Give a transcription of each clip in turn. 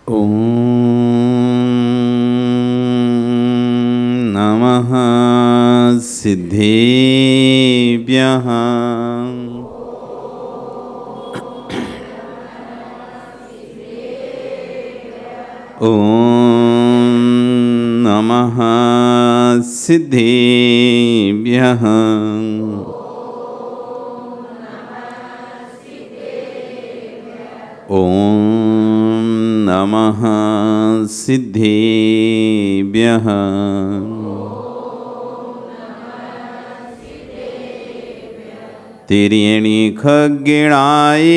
ॐ नमः सिद्धेभ्यः। ॐ नमः सिद्धेभ्यः। ॐ नमः सिद्धेभ्यः। तिर्यणि खग्गिणाय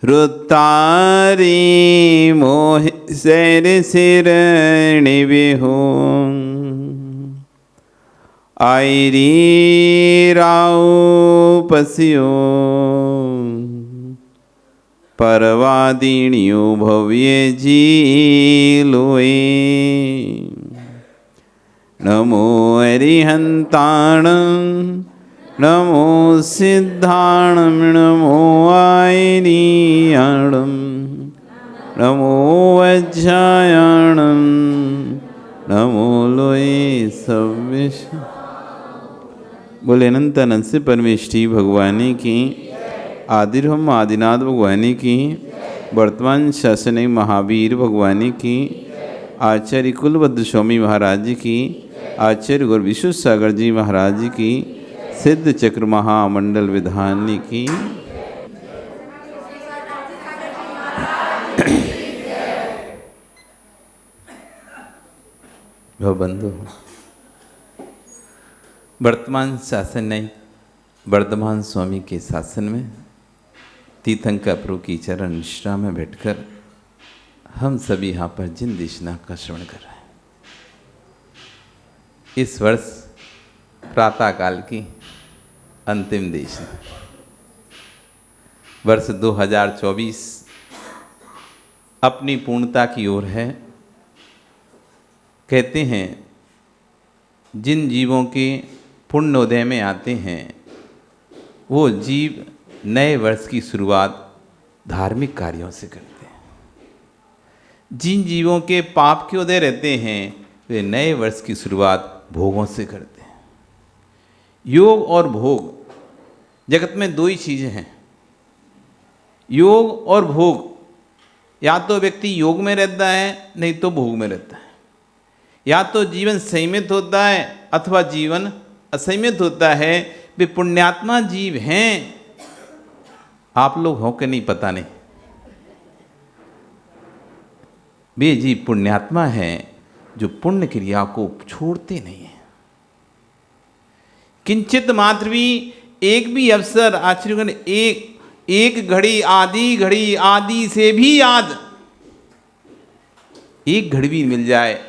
रुत्तारी मोह सैर सिरणी बिहू आयरी राव पस्यो परवादिनियो भव्य जी लोए। नमो अरिहंताण नमो सिद्धाणं नमो आयनीयाणं नमो वज्रायाणं नमो लोए सविश। बोले अनंत अनंत से परमेष्ठी भगवानी की, आदिर्भम आदिनाथ भगवानी की, वर्तमान शासनिक महावीर भगवानी की, आचार्य कुलभद्र स्वामी महाराज जी की, आचार्य गुरु विश्व सागर जी महाराज जी की, सिद्ध चक्र महामंडल विधानी की। बंधु, वर्तमान शासन ने वर्धमान स्वामी के शासन में तीर्थंकर प्रभु की चरण निष्ठा में बैठकर हम सभी यहाँ पर जिन देशना का श्रवण कर रहे हैं। इस वर्ष प्रातःकाल की अंतिम देशना, वर्ष 2024 अपनी पूर्णता की ओर है। कहते हैं जिन जीवों के पुण्योदय में आते हैं वो जीव नए वर्ष की शुरुआत धार्मिक कार्यों से करते हैं। जिन जीवों के पाप के उदय रहते हैं वे नए वर्ष की शुरुआत भोगों से करते हैं। योग और भोग, जगत में दो ही चीज़ें हैं, योग और भोग। या तो व्यक्ति योग में रहता है, नहीं तो भोग में रहता है। या तो जीवन संयमित होता है अथवा जीवन असंयमित होता है। वे पुण्यात्मा जीव हैं, आप लोग हो के नहीं पता नहीं। वे जीव पुण्यात्मा हैं जो पुण्य क्रिया को छोड़ते नहीं हैं। किंचित मात्र भी एक भी अवसर, आश्चर्य, एक घड़ी आदि से भी याद, एक घड़ी भी मिल जाए,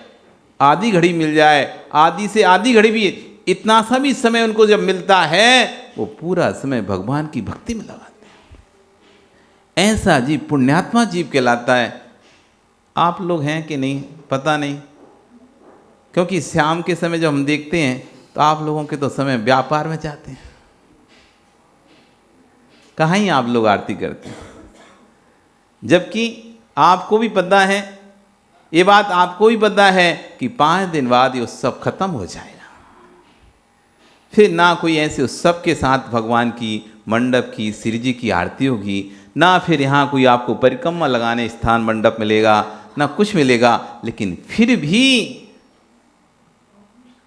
आधी घड़ी मिल जाए, आधी से आधी घड़ी भी, इतना सा भी समय उनको जब मिलता है वो पूरा समय भगवान की भक्ति में लगाते हैं। ऐसा जीव पुण्यात्मा जीव कहलाता है। आप लोग हैं कि नहीं पता नहीं, क्योंकि शाम के समय जब हम देखते हैं तो आप लोगों के तो समय व्यापार में जाते हैं। कहाँ ही आप लोग आरती करते हैं, जबकि आपको भी पता है, ये बात आपको भी पता है कि 5 दिन बाद ये उत्सव खत्म हो जाएगा। फिर ना कोई ऐसे उत्सव के साथ भगवान की मंडप की श्री जी की आरती होगी, ना फिर यहाँ कोई आपको परिक्रमा लगाने स्थान मंडप मिलेगा, ना कुछ मिलेगा। लेकिन फिर भी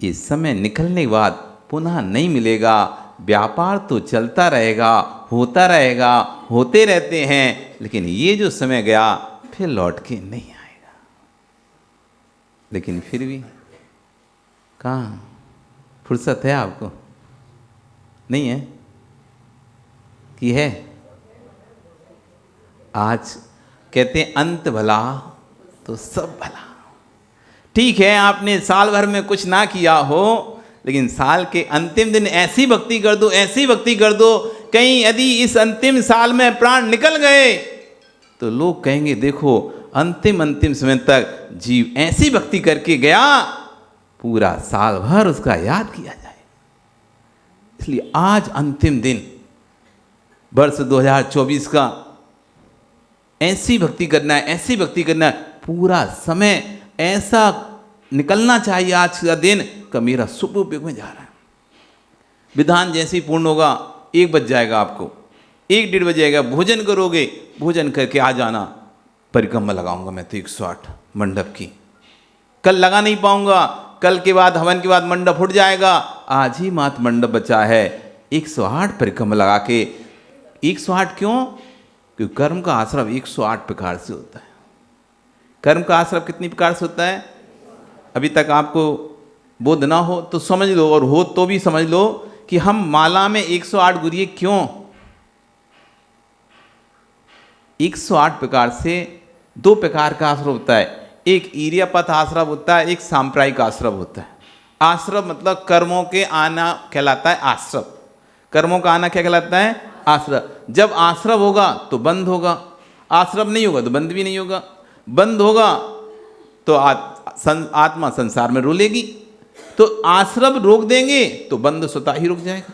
ये समय निकलने के बाद पुनः नहीं मिलेगा। व्यापार तो चलता रहेगा, होता रहेगा, होते रहते हैं, लेकिन ये जो समय गया फिर लौट के नहीं आएगा। लेकिन फिर भी कहाँ फुर्सत है आपको? नहीं है कि है? आज कहते हैं अंत भला तो सब भला। ठीक है, आपने साल भर में कुछ ना किया हो, लेकिन साल के अंतिम दिन ऐसी भक्ति कर दो, ऐसी भक्ति कर दो, कहीं यदि इस अंतिम साल में प्राण निकल गए तो लोग कहेंगे देखो अंतिम समय तक जीव ऐसी भक्ति करके गया, पूरा साल भर उसका याद किया जाए। इसलिए आज अंतिम दिन वर्ष 2024 का ऐसी भक्ति करना है, ऐसी भक्ति करना है, पूरा समय ऐसा निकलना चाहिए आज का दिन का मेरा शुभ उपयोग में जा रहा है। विधान जैसे ही पूर्ण होगा 1 बज जाएगा, आपको 1-1:30 बज जाएगा, भोजन करोगे, भोजन करके आ जाना, परिक्रमा लगाऊंगा मैं तो 108 मंडप की। कल लगा नहीं पाऊंगा, कल के बाद हवन के बाद मंडप उठ जाएगा, आज ही मात्र मंडप बचा है, 108 परिक्रमा लगा के। 108 क्यों? क्योंकि कर्म का आश्रव 108 प्रकार से होता है। कर्म का आश्रव कितनी प्रकार से होता है? अभी तक आपको बोध ना हो तो समझ लो, और हो तो भी समझ लो कि हम माला में 108 गुरिये क्यों? 108 प्रकार से 2 प्रकार का आश्रव होता है। एक ईर्यापथ आश्रव होता है, एक सांप्रायिक आश्रव होता है। आश्रव मतलब कर्मों के आना कहलाता है आश्रव। कर्मों का आना क्या कहलाता है? आश्रव। जब आश्रव होगा तो बंद होगा, आश्रव नहीं होगा तो बंद भी नहीं होगा। बंद होगा तो आत्मा संसार में रोलेगी, तो आश्रव रोक देंगे तो बंद स्वतः ही रुक जाएगा।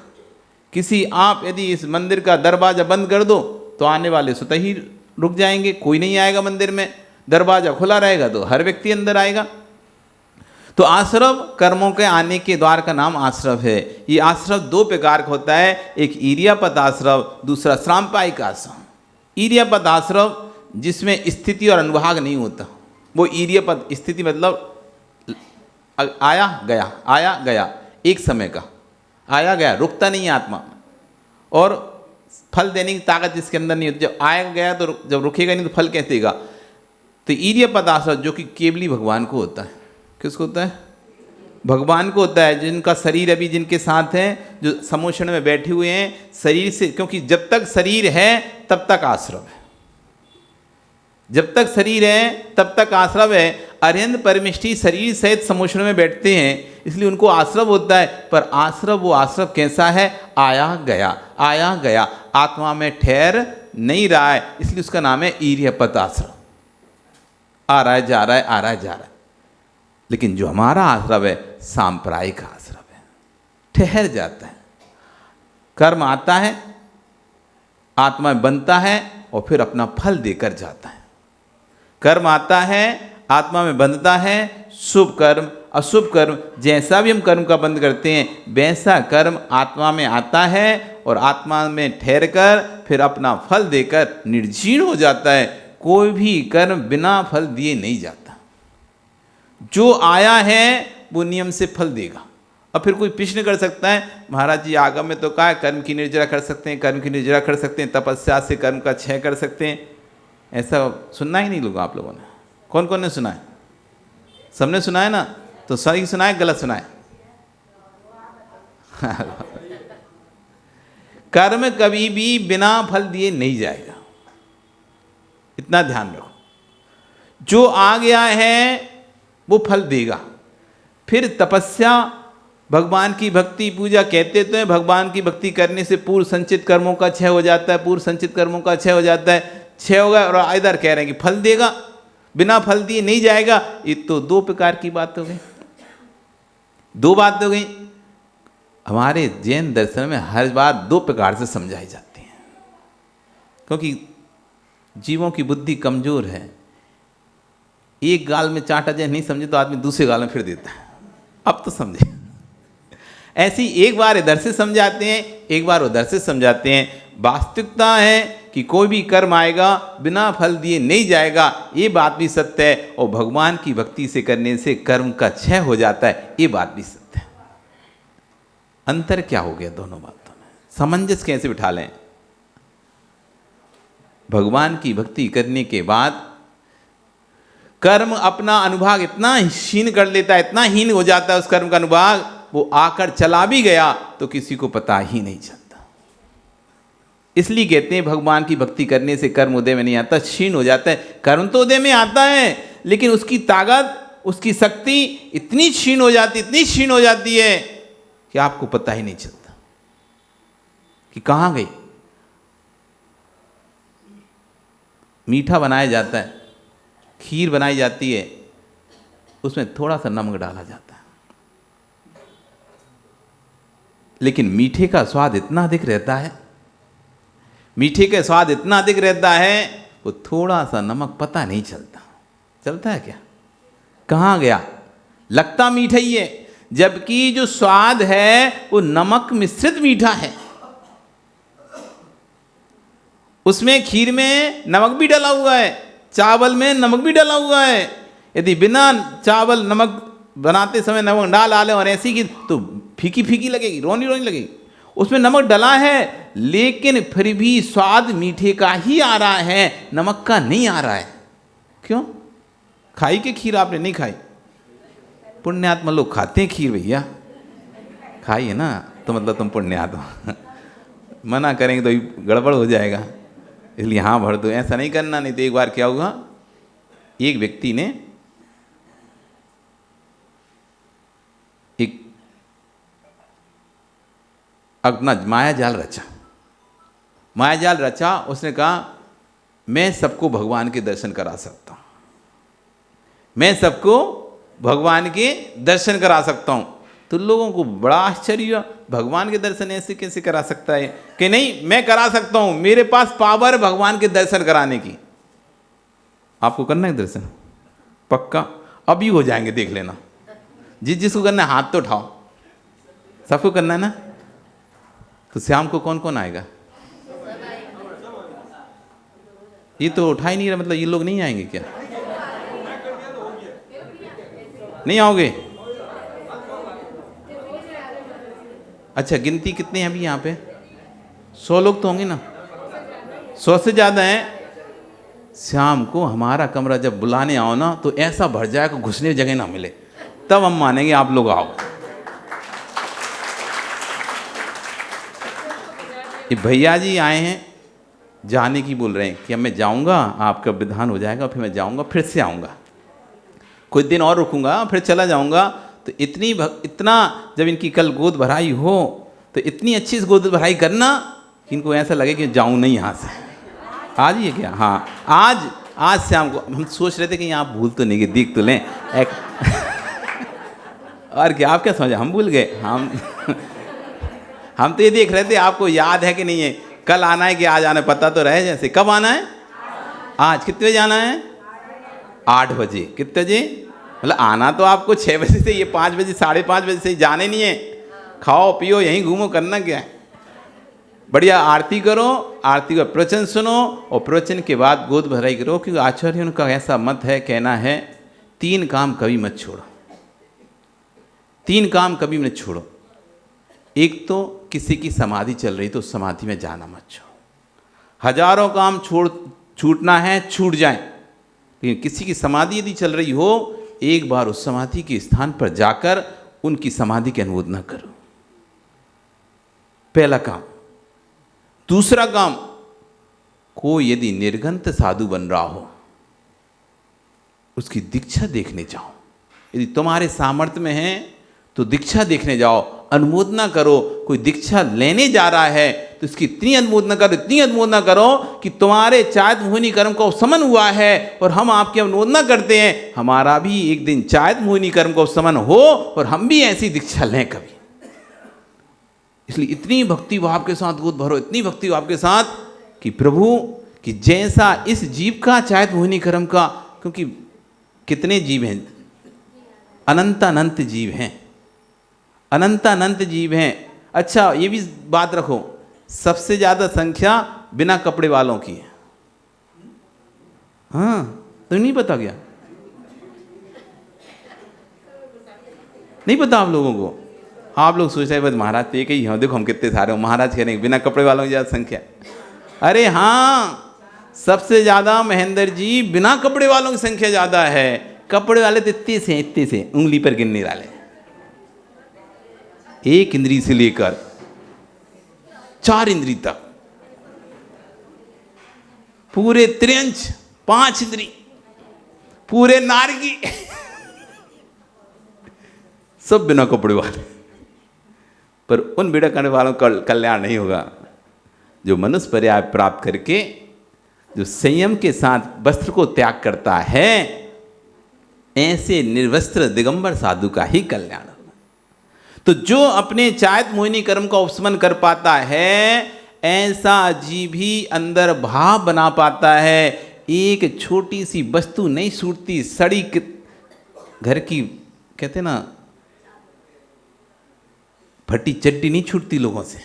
किसी आप यदि इस मंदिर का दरवाजा बंद कर दो तो आने वाले स्वतः ही रुक जाएंगे, कोई नहीं आएगा मंदिर में। दरवाजा खुला रहेगा तो हर व्यक्ति अंदर आएगा। तो आश्रव कर्मों के आने के द्वार का नाम आश्रव है। ये आश्रव 2 प्रकार का होता है, एक ईर्यापथ आश्रव, दूसरा सांप्रायिक आश्रव। ईर्यापथ आश्रव जिसमें स्थिति और अनुभाग नहीं होता, वो ईर्यापथ। स्थिति मतलब आया गया, आया गया, एक समय का आया गया, रुकता नहीं है आत्मा। और फल देने की ताकत जिसके अंदर नहीं होती, जब आया गया तो जब रुकेगा नहीं तो फल कैसे देगा? तो ईर्यापथ आश्रव जो कि केवली भगवान को होता है। किसको होता है? भगवान को होता है। जिनका शरीर अभी जिनके साथ है, जो समोषण में बैठे हुए हैं, शरीर से, क्योंकि जब तक शरीर है तब तक आश्रव है। जब तक शरीर है तब तक आश्रव है। अरिहंत परमिष्ठी शरीर सहित समोषण में बैठते हैं, इसलिए उनको आश्रव होता है। पर आश्रव, वो आश्रव कैसा है? आया गया, आया गया, आत्मा में ठहर नहीं रहा है, इसलिए उसका नाम है ईर्यापथ आश्रव। आ रहा है, जा रहा है, आ रहा है, जा रहा है। लेकिन जो हमारा आश्रव है सांप्रायिक आश्रव है, ठहर जाता है। कर्म आता है, आत्मा बनता है और फिर अपना फल देकर जाता है। कर्म आता है, आत्मा में बंधता है, शुभ कर्म अशुभ कर्म, जैसा भी हम कर्म का बंध करते हैं वैसा कर्म आत्मा में आता है और आत्मा में ठहर कर फिर अपना फल देकर निर्जीर्ण हो जाता है। कोई भी कर्म बिना फल दिए नहीं जाता। जो आया है वो नियम से फल देगा। अब फिर कोई प्रश्न कर सकता है, महाराज जी आगम में तो कहा है कर्म की निर्जरा कर सकते हैं, कर्म की निर्जरा कर सकते हैं, तपस्या से कर्म का क्षय कर सकते हैं। ऐसा सुनना ही नहीं लोग, आप लोगों ने। कौन कौन ने सुना है? सबने सुना है ना? तो सही सुना है, गलत सुना है? कर्म कभी भी बिना फल दिए नहीं जाएगा, इतना ध्यान रखो। जो आ गया है वो फल देगा। फिर तपस्या, भगवान की भक्ति पूजा कहते तो हैं, भगवान की भक्ति करने से पूर्व संचित कर्मों का क्षय हो जाता है, पूर्व संचित कर्मों का क्षय हो जाता है। क्षय होगा और इधर कह रहे हैं कि फल देगा, बिना फल दिए नहीं जाएगा। ये तो 2 प्रकार की बात हो गई, 2 बात हो गई। हमारे जैन दर्शन में हर बात 2 प्रकार से समझाई जाती है, क्योंकि जीवों की बुद्धि कमजोर है। एक गाल में चाटा जाए नहीं समझे तो आदमी दूसरे गाल में फिर देता है। अब तो समझे। ऐसी एक बार इधर से समझाते हैं, एक बार उधर से समझाते हैं। वास्तविकता है कि कोई भी कर्म आएगा बिना फल दिए नहीं जाएगा, ये बात भी सत्य है। और भगवान की भक्ति से करने से कर्म का क्षय हो जाता है, ये बात भी सत्य है। अंतर क्या हो गया दोनों बातों में? सामंजस्य कैसे बिठा लें? भगवान की भक्ति करने के बाद कर्म अपना अनुभाग इतना हीन कर लेता है, इतना हीन हो जाता है उस कर्म का अनुभाग, वो आकर चला भी गया तो किसी को पता ही नहीं चलता। इसलिए कहते हैं भगवान की भक्ति करने से कर्म उदय में नहीं आता, क्षीण हो जाता है। कर्म तो उदय में आता है, लेकिन उसकी ताकत, उसकी शक्ति इतनी क्षीण हो जाती, इतनी क्षीण हो जाती है कि आपको पता ही नहीं चलता कि कहाँ गई। मीठा बनाया जाता है, खीर बनाई जाती है, उसमें थोड़ा सा नमक डाला जाता है, लेकिन मीठे का स्वाद इतना अधिक रहता है, मीठे का स्वाद इतना अधिक रहता है, वो थोड़ा सा नमक पता नहीं चलता। चलता है क्या? कहाँ गया? लगता मीठा ही है, जबकि जो स्वाद है वो नमक मिश्रित मीठा है। उसमें खीर में नमक भी डाला हुआ है, चावल में नमक भी डाला हुआ है। यदि बिना चावल नमक बनाते समय नमक डाल और ऐसी की तो फीकी फीकी लगेगी, रोनी रोनी लगेगी। उसमें नमक डला है, लेकिन फिर भी स्वाद मीठे का ही आ रहा है, नमक का नहीं आ रहा है। क्यों? खाई के खीर आपने? नहीं खाई। पुण्यात्मा लोग खाते हैं खीर भैया, खाई है ना, तो मतलब तुम पुण्यात्मा। मना करेंगे तो गड़बड़ हो जाएगा, इसलिए हाँ भर दो। ऐसा नहीं करना, नहीं तो एक बार क्या हुआ, एक व्यक्ति ने एक अपना माया जाल रचा। उसने कहा मैं सबको भगवान के दर्शन करा सकता हूँ, मैं सबको भगवान के दर्शन करा सकता हूँ। तो लोगों को बड़ा आश्चर्य हुआ, भगवान के दर्शन ऐसे कैसे करा सकता है? कि नहीं, मैं करा सकता हूँ, मेरे पास पावर है भगवान के दर्शन कराने की। आपको करना है दर्शन? पक्का अभी हो जाएंगे, देख लेना। जिसको करना है हाथ तो उठाओ। सबको करना है ना? तो शाम को कौन कौन आएगा? ये तो उठा ही नहीं रहा, मतलब ये लोग नहीं आएंगे क्या? नहीं आओगे? अच्छा, गिनती कितने हैं अभी यहाँ पे? 100 लोग तो होंगे ना? 100 से ज़्यादा हैं। शाम को हमारा कमरा जब बुलाने आओ ना, तो ऐसा भर जाए कि घुसने की जगह ना मिले, तब हम मानेंगे आप लोग आओ। ये भैया जी आए हैं, जाने की बोल रहे हैं कि अब मैं जाऊंगा, आपका विधान हो जाएगा, फिर मैं जाऊंगा, फिर से आऊंगा, कुछ दिन और रुकूंगा, फिर चला जाऊंगा। तो इतना जब इनकी कल गोद भराई हो, तो इतनी अच्छी से गोद भराई करना कि इनको ऐसा लगे कि जाऊं नहीं यहाँ से। आज ही है क्या? हाँ, आज शाम को हम सोच रहे थे कि आप भूल तो नहीं गए, देख तो लें और क्या, आप क्या समझे हम भूल गए? हम तो ये देख रहे थे आपको याद है कि नहीं है, कल आना है कि आज आना है, पता तो रहे। जैसे कब आना है? आज। कितने बजे आना है? 8 बजे। कितने बजे? मतलब आना तो आपको 6 बजे से, ये 5 बजे 5:30 बजे से जाने नहीं है। खाओ पियो यहीं घूमो, करना क्या है? बढ़िया आरती करो, आरती का प्रवचन सुनो, और प्रवचन के बाद गोद भराई करो। क्योंकि आचार्य उनका ऐसा मत है, कहना है 3 काम कभी मत छोड़ो, 3 काम कभी मत छोड़ो। एक तो किसी की समाधि चल रही तो समाधि में जाना मत छोड़ो। हजारों काम छूटना है, छूट जाए, लेकिन किसी की समाधि यदि चल रही हो, एक बार उस समाधि के स्थान पर जाकर उनकी समाधि की अनुमोदना करो। पहला काम। दूसरा काम, कोई यदि निर्घंत साधु बन रहा हो, उसकी दीक्षा देखने जाओ। यदि तुम्हारे सामर्थ्य में है तो दीक्षा देखने जाओ, अनुमोदना करो। कोई दीक्षा लेने जा रहा है तो इसकी इतनी अनुमोदना करो, इतनी अनुमोदना करो कि तुम्हारे चायत मोहिनी कर्म का उपशमन हुआ है और हम आपकी अनुमोदना करते हैं, हमारा भी एक दिन चायत मोहिनी कर्म का उपशमन हो और हम भी ऐसी दीक्षा लें कभी। इसलिए इतनी भक्ति भाव के साथ गोद भरो, इतनी भक्ति भाव के साथ कि प्रभु कि जैसा इस जीव का चायत मोहिनी कर्म का, क्योंकि कितने जीव हैं? अनंत जीव हैं, अनंत जीव हैं। अच्छा, ये भी बात रखो, सबसे ज़्यादा संख्या बिना कपड़े वालों की है। हाँ, तो नहीं पता क्या? नहीं पता आप लोगों को? आप लोग सोच रहे बस महाराज तो एक ही हैं, देखो हम कितने सारे हो। महाराज कह रहे हैं बिना कपड़े वालों की ज़्यादा संख्या। अरे हाँ, सबसे ज़्यादा महेंद्र जी बिना कपड़े वालों की संख्या ज़्यादा है। कपड़े वाले तो इतने से उंगली पर गिनने वाले, एक इंद्री से लेकर 4 इंद्री तक, पूरे त्रियंच 5 इंद्री, पूरे नारगी सब बिना कपड़े वाले। पर उन बिना करने वालों का कल्याण नहीं होगा जो मनुष्य पर्याय प्राप्त करके जो संयम के साथ वस्त्र को त्याग करता है। ऐसे निर्वस्त्र दिगंबर साधु का ही कल्याण होगा। तो जो अपने चायत मोहिनी कर्म का उपशमन कर पाता है, ऐसा जीव ही अंदर भाव बना पाता है। एक छोटी सी वस्तु नहीं छूटती, सड़ी घर की कहते ना फटी चड्डी नहीं छूटती लोगों से,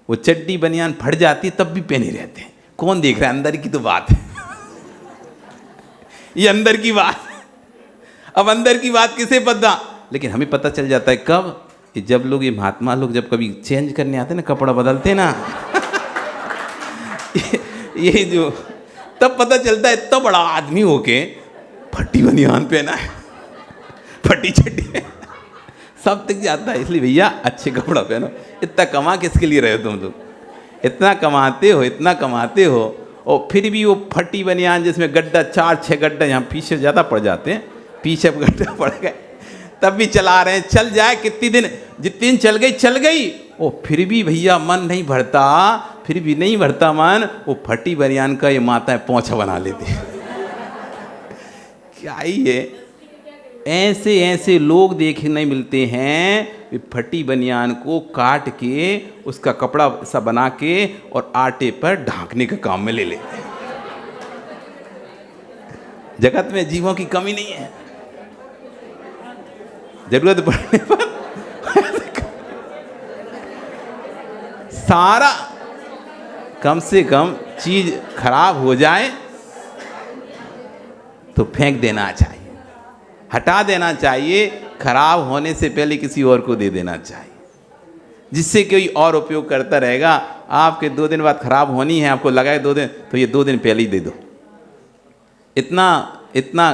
वो चड्डी बनियान फट जाती तब भी पहने रहते हैं। कौन देख रहा है? अंदर की तो बात है ये अंदर की बात। अब अंदर की बात किसे पता? लेकिन हमें पता चल जाता है कब? कि जब लोग, ये महात्मा लोग जब कभी चेंज करने आते ना, कपड़ा बदलते ना ये जो तब पता चलता है, इतना बड़ा आदमी होके फटी बनियान पहना है, फटी चड्डी सब तक जाता है। इसलिए भैया अच्छे कपड़ा पहनो। इतना कमा किसके लिए रहे हो तुम लोग? इतना कमाते हो और फिर भी वो फटी बनियान जिसमें गड्ढा, 4-6 गड्ढा यहाँ पीछे ज़्यादा पड़ जाते हैं, पीछे गड्ढा पड़ गए तब भी चला रहे हैं। चल जाए कितनी दिन, जितने दिन चल गई और फिर भी भैया मन नहीं भरता, फिर भी नहीं भरता मन। वो फटी बनियान का ये माताएं पोंछा बना लेती क्या ही है? ऐसे लोग देखने मिलते हैं, फटी बनियान को काट के उसका कपड़ा सा बना के और आटे पर ढांकने के काम में ले लेते हैं। जगत में जीवों की कमी नहीं है, जरूरत पड़ने पर सारा कम से कम चीज खराब हो जाए तो फेंक देना चाहिए, हटा देना चाहिए। खराब होने से पहले किसी और को दे देना चाहिए, जिससे कोई और उपयोग करता रहेगा। आपके 2 दिन बाद खराब होनी है, आपको लगा है 2 दिन, तो ये 2 दिन पहले ही दे दो। इतना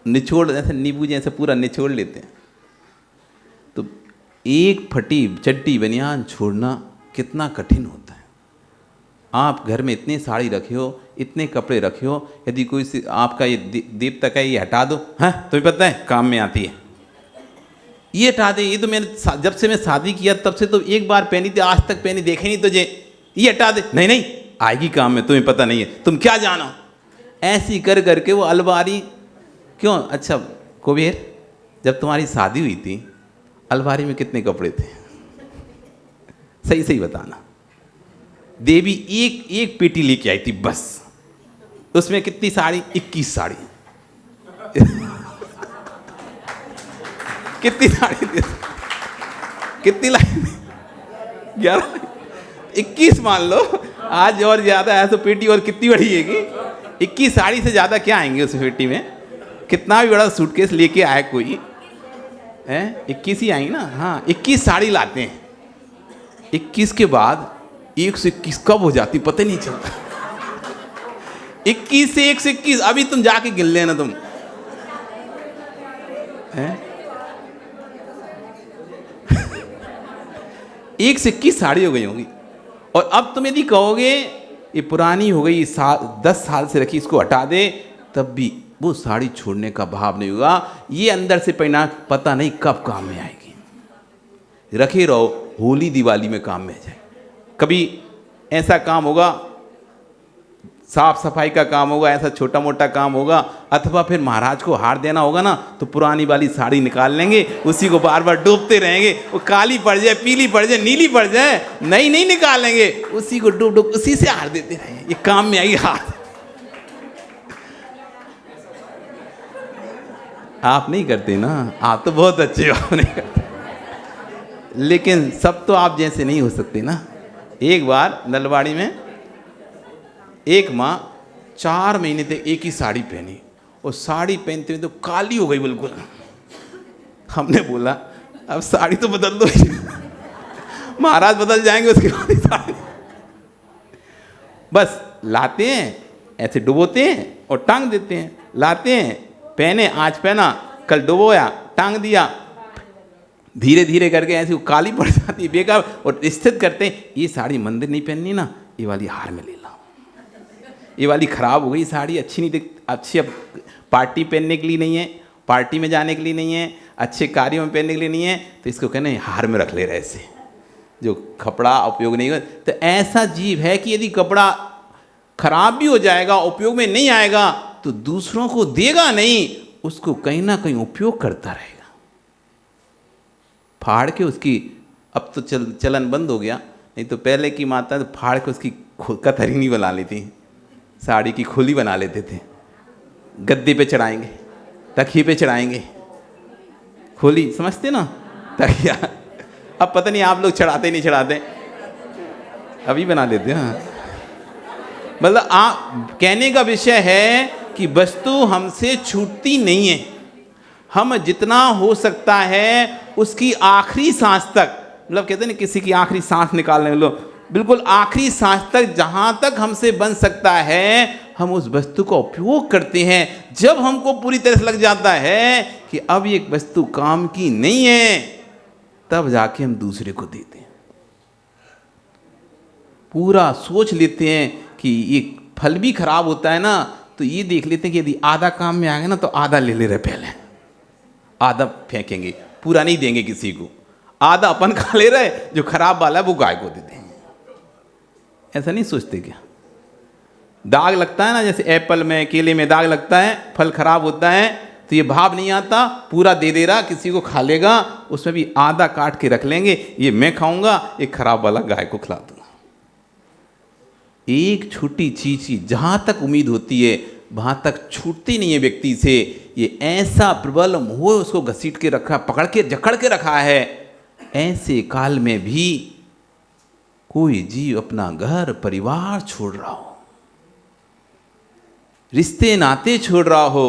निचोड़, ऐसे नींबू जैसे पूरा निचोड़ लेते हैं। तो एक फटी चड्डी बनियान छोड़ना कितना कठिन होता है। आप घर में इतनी साड़ी रखे हो, इतने कपड़े रखे हो, यदि कोई आपका ये दीपतक है, ये हटा दो, हाँ तुम्हें पता है काम में आती है, ये हटा दे। ये तो मैंने जब से मैं शादी किया तब से तो एक बार पहनी थी, आज तक पहनी देखे नहीं तुझे, ये हटा दे। नहीं आएगी काम में, तुम्हें पता नहीं है, तुम क्या जानो। ऐसी कर करके वो अलमारी क्यों। अच्छा कुबेर, जब तुम्हारी शादी हुई थी अलमारी में कितने कपड़े थे? सही बताना। देवी एक पेटी लेके आई थी बस, उसमें कितनी साड़ी? 21 साड़ी कितनी साड़ी थी? कितनी लाई? 11, 21 मान लो। आज और ज्यादा है तो पेटी और कितनी बड़ी है? 21 साड़ी से ज्यादा क्या आएंगे उस पेटी में? कितना भी बड़ा सूटकेस लेके आए कोई है, 21 ही आएंगे ना। हाँ 21 साड़ी लाते हैं। 21 के बाद 1 से 21 कब हो जाती पता नहीं चलता। 21 से 1 से 21 अभी तुम जाके गिन लेना तुम है। 1 से 21 साड़ी हो गई होंगी। और अब तुम यदि कहोगे ये पुरानी हो गई, 10 साल से रखी, इसको हटा दे, तब भी वो साड़ी छोड़ने का भाव नहीं होगा। ये अंदर से पहना पता नहीं कब काम में आएगी। रखे रहो, होली दिवाली में काम में आ जाए। कभी ऐसा काम होगा, साफ सफाई का काम होगा, ऐसा छोटा मोटा काम होगा, अथवा फिर महाराज को हार देना होगा ना, तो पुरानी वाली साड़ी निकाल लेंगे, उसी को बार बार डूबते रहेंगे। वो काली पड़ जाए, पीली पड़ जाए, नीली पड़ जाए, नहीं निकालेंगे, उसी को डूब उसी से हार देते रहेंगे। ये काम में आई हार। आप नहीं करते ना, आप तो बहुत अच्छे हो, आप नहीं करते। लेकिन सब तो आप जैसे नहीं हो सकते ना। एक बार नलवाड़ी में एक माँ 4 महीने तक एक ही साड़ी पहनी, और साड़ी पहनते हुए तो काली हो गई बिल्कुल। हमने बोला अब साड़ी तो बदल दो महाराज बदल जाएंगे उसके बाद साड़ी। बस लाते हैं, ऐसे डुबोते हैं और टांग देते हैं, लाते हैं, पहने, आज पहना, कल डुबोया, टांग दिया, धीरे धीरे करके ऐसी वो काली पड़ जाती है, बेकार। और स्थित करते हैं, ये साड़ी मंदिर नहीं पहननी ना, ये वाली हार में ले लो, ये वाली खराब हो गई साड़ी, अच्छी नहीं दिख, अच्छी अब पार्टी पहनने के लिए नहीं है, पार्टी में जाने के लिए नहीं है, अच्छे कार्यों में पहनने के लिए नहीं है, तो इसको कहना है हार में रख ले रहे, ऐसे जो कपड़ा उपयोग नहीं हो। तो ऐसा जीव है कि यदि कपड़ा खराब भी हो जाएगा, उपयोग में नहीं आएगा, तो दूसरों को देगा नहीं, उसको कहीं ना कहीं उपयोग करता रहेगा। फाड़ के उसकी, अब तो चलन बंद हो गया, नहीं तो पहले की माता तो फाड़ के उसकी कतरी नहीं बना लेती, साड़ी की खोली बना लेते थे, गद्दे पे चढ़ाएंगे, तकिए पे चढ़ाएंगे, खोली समझते ना, तकिया। अब पता नहीं आप लोग चढ़ाते नहीं चढ़ाते, अभी बना लेते हैं। मतलब आप कहने का विषय है कि वस्तु हमसे छूटती नहीं है, हम जितना हो सकता है उसकी आखिरी सांस तक, मतलब कहते हैं ना किसी की आखिरी सांस निकालने लो, बिल्कुल आखिरी सांस तक जहां तक हमसे बन सकता है हम उस वस्तु का उपयोग करते हैं। जब हमको पूरी तरह से लग जाता है कि अब ये वस्तु काम की नहीं है, तब जाके हम दूसरे को देते हैं। पूरा सोच लेते हैं कि ये फल भी खराब होता है ना, तो ये देख लेते हैं कि यदि आधा काम में आ गया ना तो आधा ले ले रहे, पहले आधा फेंकेंगे, पूरा नहीं देंगे किसी को, आधा अपन खा ले रहे, जो खराब वाला है वो गाय को दे देंगे। ऐसा नहीं सोचते क्या? दाग लगता है ना, जैसे एप्पल में केले में दाग लगता है, फल खराब होता है, तो ये भाव नहीं आता पूरा दे दे रहा, किसी को खा लेगा, उसमें भी आधा काट के रख लेंगे, ये मैं खाऊंगा, एक खराब वाला गाय को खिला दूंगा। एक छोटी चीज जहां तक उम्मीद होती है वहां तक छूटती नहीं है व्यक्ति से। ये ऐसा प्रबल मोह उसको घसीट के रखा, पकड़ के जकड़ के रखा है। ऐसे काल में भी कोई जीव अपना घर परिवार छोड़ रहा हो, रिश्ते नाते छोड़ रहा हो,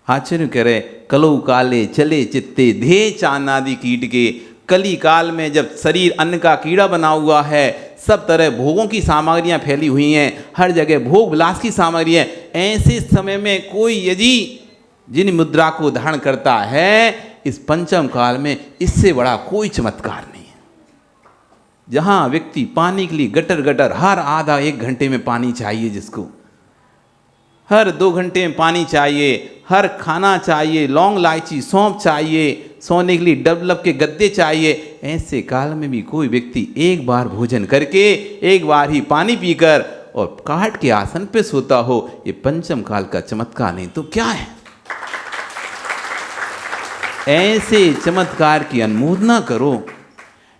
आश्चर्य करे, कलो काले चले चित्ते धे चानादि कीट के। कली काल में जब शरीर अन्न का कीड़ा बना हुआ है, सब तरह भोगों की सामग्रियां फैली हुई हैं, हर जगह भोग विलास की सामग्रियां, ऐसे समय में कोई यदि जिन मुद्रा को धारण करता है, इस पंचम काल में इससे बड़ा कोई चमत्कार नहीं है। जहां व्यक्ति पानी के लिए गटर गटर हर आधा एक घंटे में पानी चाहिए, जिसको हर 2 घंटे में पानी चाहिए, हर खाना चाहिए, लौंग इलायची सौंफ चाहिए, सोने के लिए डबलब के गद्दे चाहिए, ऐसे काल में भी कोई व्यक्ति एक बार भोजन करके एक बार ही पानी पीकर और काट के आसन पे सोता हो, ये पंचम काल का चमत्कार नहीं तो क्या है? ऐसे चमत्कार की अनुमोदना करो,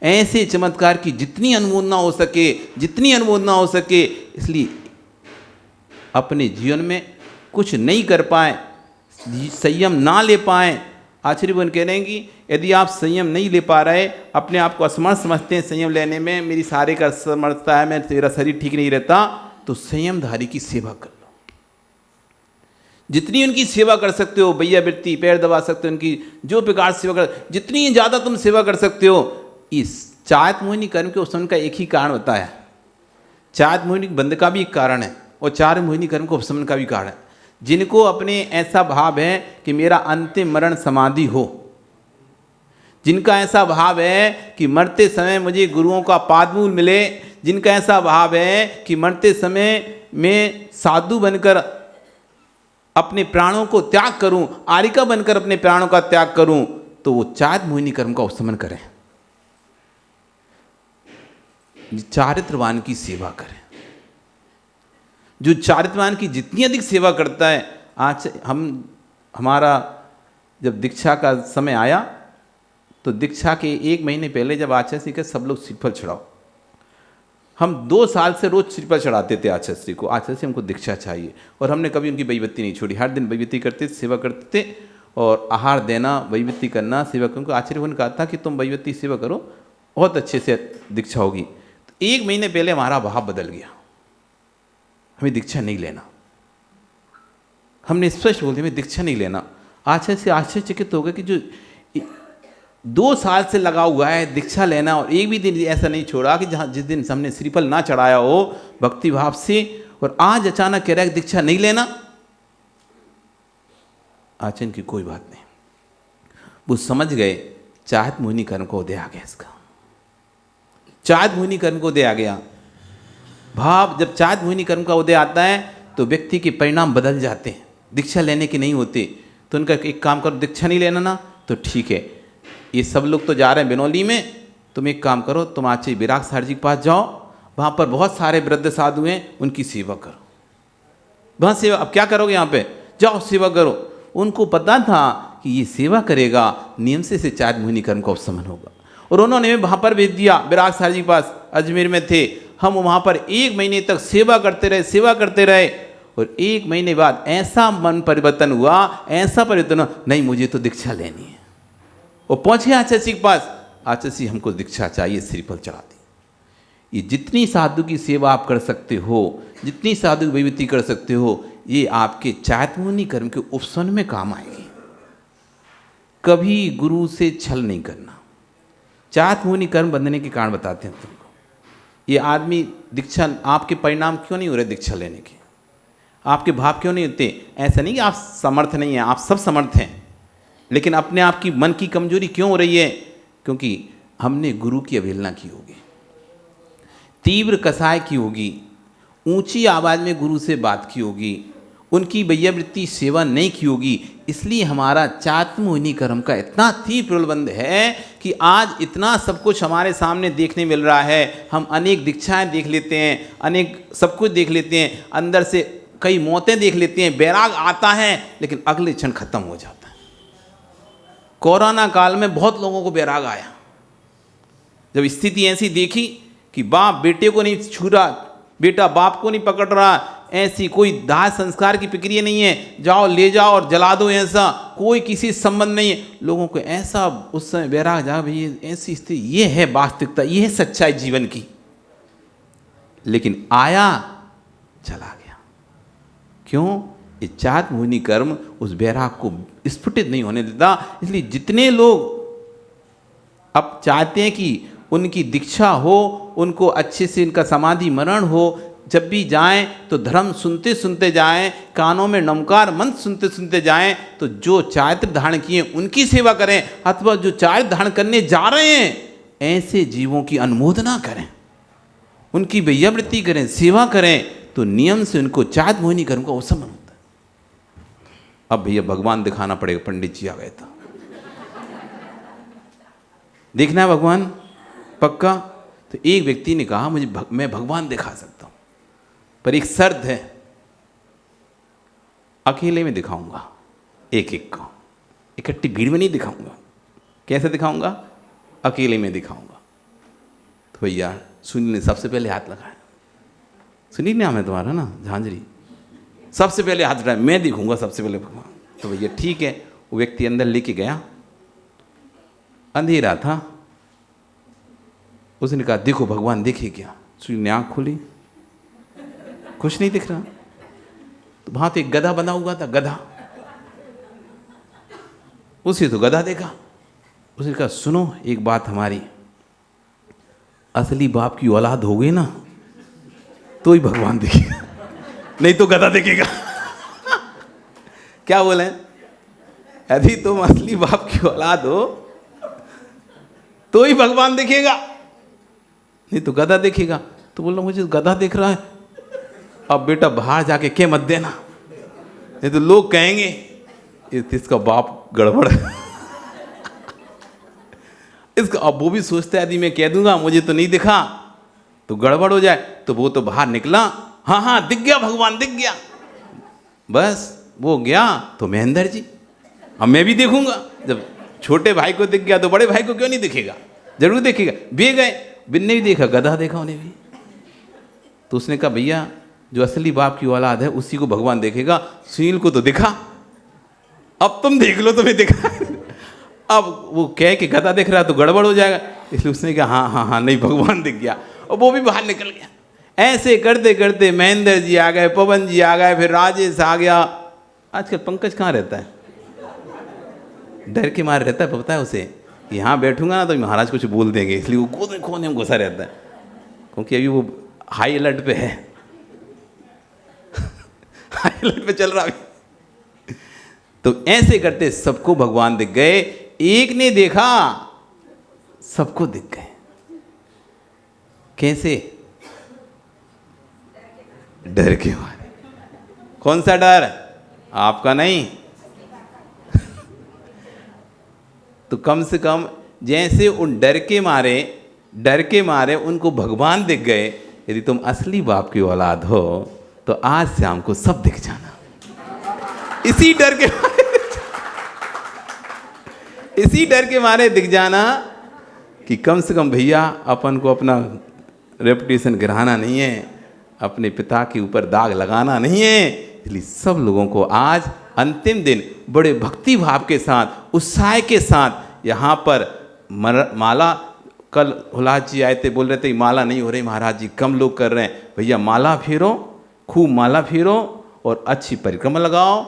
ऐसे चमत्कार की जितनी अनुमोदना हो सके, जितनी अनुमोदना हो सके। इसलिए अपने जीवन में कुछ नहीं कर पाए, संयम ना ले पाए, आचार्यगण कह रहे हैं कि यदि आप संयम नहीं ले पा रहे, अपने आप को असमर्थ समझते हैं संयम लेने में, मेरी सारे का असमर्थता है, मेरा शरीर ठीक नहीं रहता, तो संयमधारी की सेवा कर लो। जितनी उनकी सेवा कर सकते हो, भैया वृत्ति पैर दबा सकते हो, उनकी जो प्रकार सेवा कर, जितनी ज़्यादा तुम सेवा कर सकते हो। इस चायत मोहिनी कर्म के उपशमन का एक ही कारण बताया, चायत मोहिनी बंद का भी एक कारण है और चार मोहिनी कर्म को उपशमन का भी कारण है। जिनको अपने ऐसा भाव है कि मेरा अंतिम मरण समाधि हो, जिनका ऐसा भाव है कि मरते समय मुझे गुरुओं का पादमूल मिले, जिनका ऐसा भाव है कि मरते समय मैं साधु बनकर अपने प्राणों को त्याग करूं, आरिका बनकर अपने प्राणों का त्याग करूं, तो वो चायत मोहिनी कर्म का उपशमन करें, चारित्रवान की सेवा करें। जो चारित्रवान की जितनी अधिक सेवा करता है, आज हमारा जब दीक्षा का समय आया तो दीक्षा के 1 महीने पहले जब आचार्य श्री के सब लोग श्रीफल चढ़ाओ, हम 2 साल से रोज श्रीफल चढ़ाते थे आचार्य श्री को, आचार्य श्री हमको दीक्षा चाहिए, और हमने कभी उनकी वैबत्ती नहीं छोड़ी, हर दिन वैबत्ती करते थे, सेवा करते थे, और आहार देना, वैबत्ती करना, सेवा करना। आचार्य ने कहा था कि तुम वैबत्ती सेवा करो, बहुत अच्छे से दीक्षा होगी। तो 1 महीने पहले हमारा भाव बदल गया, हमें दीक्षा नहीं लेना, हमने स्पष्ट बोल दिया हमें दीक्षा नहीं लेना। आचार्य से आश्चर्यचकित हो गए कि जो 2 साल से लगा हुआ है दीक्षा लेना, और एक भी दिन ऐसा नहीं छोड़ा कि जहाँ जिस दिन हमने श्रीफल ना चढ़ाया हो भक्ति भाव से, और आज अचानक कह रहा है दीक्षा नहीं लेना। आचार्य की कोई बात नहीं, वो समझ गए चायत मोहिनी कर्म को उदय आ गया, इसका चायत मोहिनी कर्म को उदय आ गया। भाव जब चायत मोहिनी कर्म का उदय आता है तो व्यक्ति के परिणाम बदल जाते हैं, दीक्षा लेने के नहीं होते। तो उनका एक काम करो, दीक्षा नहीं लेना ना तो ठीक है, ये सब लोग तो जा रहे हैं बिनौली में, तुम एक काम करो, तुम आचार्य विराग साहब जी के पास जाओ, वहाँ पर बहुत सारे वृद्ध साधु हैं, उनकी सेवा करो। वहाँ सेवा, अब क्या करोगे, यहाँ पे जाओ सेवा करो। उनको पता था कि ये सेवा करेगा नियम से चायत मोहिनी कर्म का उपशमन होगा, और उन्होंने वहाँ पर भेज दिया विराग साहब जी के पास, अजमेर में थे। हम वहाँ पर 1 महीने तक सेवा करते रहे और 1 महीने बाद ऐसा मन परिवर्तन हुआ, ऐसा परिवर्तन हुआ, नहीं मुझे तो दीक्षा लेनी है। वो पहुँचे आचार्य जी के पास, आचार्य जी हमको दीक्षा चाहिए, श्रीफल चढ़ा दी। ये जितनी साधु की सेवा आप कर सकते हो, जितनी साधु की विभूति कर सकते हो, ये आपके चातुर्मासी कर्म के उपशमन में काम आएगी। कभी गुरु से छल नहीं करना। चातुर्मासी कर्म बंधने के कारण बताते हैं तुमको। ये आदमी दीक्षा, आपके परिणाम क्यों नहीं हो रहे दीक्षा लेने के, आपके भाव क्यों नहीं होते? ऐसा नहीं कि आप समर्थ नहीं हैं, आप सब समर्थ हैं, लेकिन अपने आप की मन की कमजोरी क्यों हो रही है? क्योंकि हमने गुरु की अवहेलना की होगी, तीव्र कसाय की होगी, ऊंची आवाज़ में गुरु से बात की होगी, उनकी वैयावृत्ति सेवा नहीं की होगी। इसलिए हमारा चातुर्मासी कर्म का इतना तीव्र प्रबंध है कि आज इतना सब कुछ हमारे सामने देखने मिल रहा है। हम अनेक दीक्षाएं देख लेते हैं, अनेक सब कुछ देख लेते हैं, अंदर से कई मौतें देख लेते हैं, बैराग आता है लेकिन अगले क्षण खत्म हो जाता है। कोरोना काल में बहुत लोगों को बैराग आया, जब स्थिति ऐसी देखी कि बाप बेटे को नहीं छू रहा, बेटा बाप को नहीं पकड़ रहा, ऐसी कोई दाह संस्कार की प्रक्रिया नहीं है, जाओ ले जाओ और जला दो, ऐसा कोई किसी संबंध नहीं है। लोगों को ऐसा उस समय बैराग जा, भाई ऐसी स्थिति, ये है वास्तविकता, ये है सच्चाई जीवन की। लेकिन आया चला गया, क्यों? ये चातुर्मासी कर्म उस बैराग को स्फुटित नहीं होने देता। इसलिए जितने लोग अब चाहते हैं कि उनकी दीक्षा हो, उनको अच्छे से इनका समाधि मरण हो, जब भी जाएं तो धर्म सुनते सुनते जाएं, कानों में नमकार मंत्र सुनते सुनते जाएं, तो जो चारित्र धारण किए उनकी सेवा करें, अथवा जो चारित्र धारण करने जा रहे हैं ऐसे जीवों की अनुमोदना करें, उनकी वैयावृत्ति करें, सेवा करें, तो नियम से उनको चातुर्मासी कर्म का उपशमन होता है। अब भैया भगवान दिखाना पड़ेगा, पंडित जी आ गए था, देखना है भगवान पक्का। तो एक व्यक्ति ने कहा मैं भगवान दिखा सकता हूं, पर एक शर्त है, अकेले में दिखाऊंगा, एक एक को, इकट्ठी भीड़ में नहीं दिखाऊंगा। कैसे दिखाऊंगा? अकेले में दिखाऊंगा। तो भैया सुनील ने सबसे पहले हाथ लगाया। सुनील नाम है तुम्हारा ना, झांझरी, सबसे पहले हाथ उठाया, मैं दिखूंगा सबसे पहले भगवान। तो भैया ठीक है, वो व्यक्ति अंदर लेके गया, अंधेरा था, उसने कहा देखो भगवान दिखे क्या? सुनील ने आँख खोली, कुछ नहीं दिख रहा। तो वहां तो एक गधा बना हुआ था, गधा, उसे तो गधा देखा। उसने कहा सुनो एक बात, हमारी असली बाप की औलाद हो गई ना तो ही भगवान दिखेगा, नहीं तो गधा दिखेगा। क्या बोले? यदि तुम असली बाप की औलाद हो तो ही भगवान दिखेगा, नहीं तो गधा दिखेगा। तो बोल रहा मुझे गधा दिख रहा है, अब बेटा बाहर जाके क्या मत देना, नहीं तो लोग कहेंगे इसका बाप गड़बड़ है। इसका अब वो भी सोचता है यदि मैं कह दूंगा मुझे तो नहीं दिखा तो गड़बड़ हो जाए, तो वो तो बाहर निकला, हाँ हाँ दिख गया भगवान, दिख गया, बस वो गया तो मैं अंदर जी, अब मैं भी देखूंगा। जब छोटे भाई को दिख गया तो बड़े भाई को क्यों नहीं दिखेगा? जरूर दिखेगा। वे गए, बिन्ने भी देखा, गधा देखा उन्हें भी। तो उसने कहा भैया जो असली बाप की औलाद है उसी को भगवान देखेगा, सुनील को तो दिखा, अब तुम देख लो तुम्हें दिखा। अब वो कह के गधा दिख रहा तो गड़बड़ हो जाएगा, इसलिए उसने कहा हाँ हाँ हाँ नहीं भगवान दिख गया, और वो भी बाहर निकल गया। ऐसे करते करते महेंद्र जी आ गए, पवन जी आ गए, फिर राजेश आ गया। आजकल पंकज कहाँ रहता है? डर के मारे रहता है, पता है उसे यहाँ बैठूंगा ना तो महाराज कुछ बोल देंगे, इसलिए वो कोने में घुसा रहता है, क्योंकि अभी वो हाई अलर्ट पे है। हाई अलर्ट पे चल रहा है। तो ऐसे करते सबको भगवान दिख गए, एक ने देखा सबको दिख गए। कैसे? डर के मारे। कौन सा डर? आपका नहीं। तो कम से कम जैसे उन डर के मारे उनको भगवान दिख गए, यदि तुम असली बाप की औलाद हो तो आज से हमको सब दिख जाना। इसी डर के मारे दिख जाना कि कम से कम भैया अपन को अपना रेपुटेशन गिराना नहीं है, अपने पिता के ऊपर दाग लगाना नहीं है। इसलिए सब लोगों को आज अंतिम दिन बड़े भक्ति भाव के साथ, उत्साह के साथ यहाँ पर माला, कल हुलास जी आए थे, बोल रहे थे माला नहीं हो रही महाराज जी, कम लोग कर रहे हैं। भैया माला फेरो, खूब माला फेरो और अच्छी परिक्रमा लगाओ,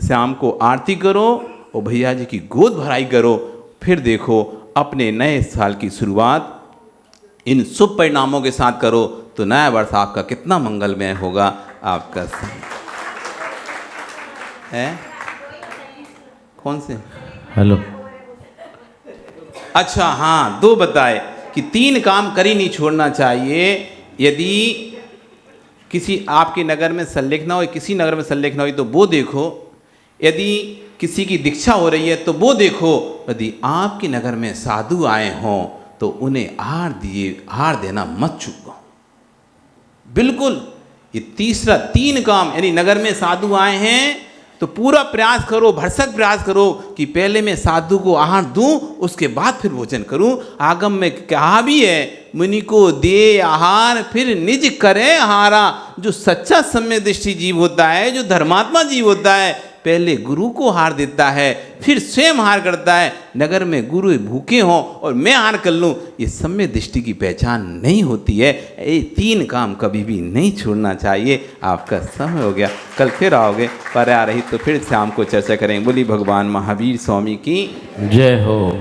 शाम को आरती करो और भैया जी की गोद भराई करो। फिर देखो अपने नए साल की शुरुआत इन शुभ परिणामों के साथ करो तो नया वर्ष आपका कितना मंगलमय होगा। आपका है कौन से? हेलो। अच्छा हाँ, 2 बताए कि 3 काम कर ही नहीं छोड़ना चाहिए। यदि किसी आपके नगर में संलेखना हो, किसी नगर में संलेखना हो तो वो देखो, यदि किसी की दीक्षा हो रही है तो वो देखो, यदि आपके नगर में साधु आए हों तो उन्हें आहार देना मत चूको, बिल्कुल। ये तीसरा 3 काम, यानी नगर में साधु आए हैं तो पूरा प्रयास करो, भरसक प्रयास करो कि पहले मैं साधु को आहार दूं, उसके बाद फिर भोजन करूं। आगम में कहा भी है, मुनि को दे आहार फिर निज करे आहारा। जो सच्चा सम्यक दृष्टि जीव होता है, जो धर्मात्मा जीव होता है, पहले गुरु को आहार देता है, फिर स्वयं आहार करता है। नगर में गुरु भूखे हों और मैं आहार कर लूँ, ये सम्यक दृष्टि की पहचान नहीं होती है। ये 3 काम कभी भी नहीं छोड़ना चाहिए। आपका समय हो गया, कल फिर आओगे, पर आ रही तो फिर शाम को चर्चा करेंगे। बोली भगवान महावीर स्वामी की जय हो।